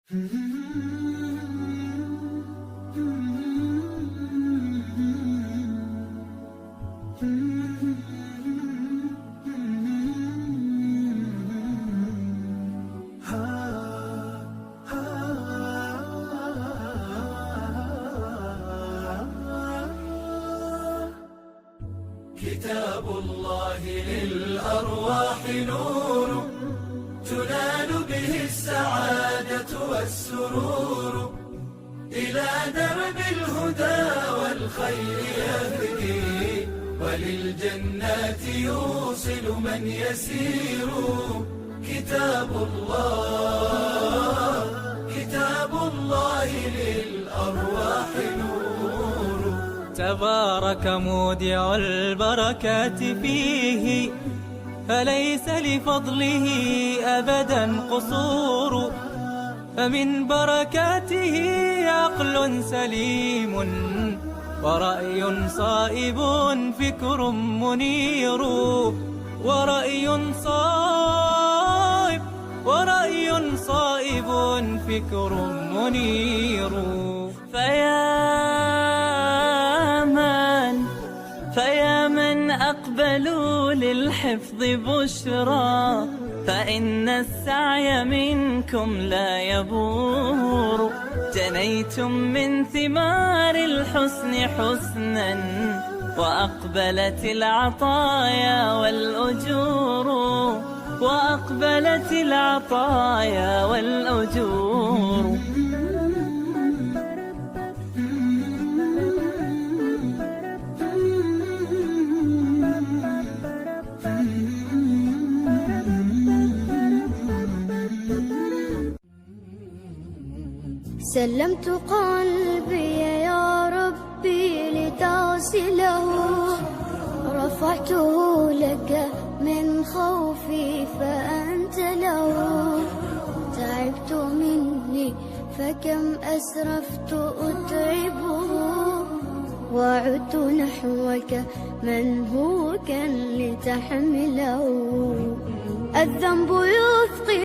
كتاب الله للأرواح نور، تنال به السعادة والسرور، إلى درب الهدى والخير يهدي، وللجنات يوصل من يسير. كتاب الله للأرواح نور. تبارك مودع البركات فيه، فليس لفضله أبدا قصور. فمن بركاته عقل سليم، ورأي صائب فكر منير. ورأي صائب فكر منير. فيا من أقبلوا للحفظ بشرى، فإن السعي منكم لا يبور. جنيتم من ثمار الحسن حسنا، وأقبلت العطايا والأجور. سلمت قلبي يا ربي لتغسله، رفعته لك من خوفي فأنت له. تعبت مني فكم أسرفت أتعبه، وعدت نحوك منهوكا لتحمله. الذنب يثقل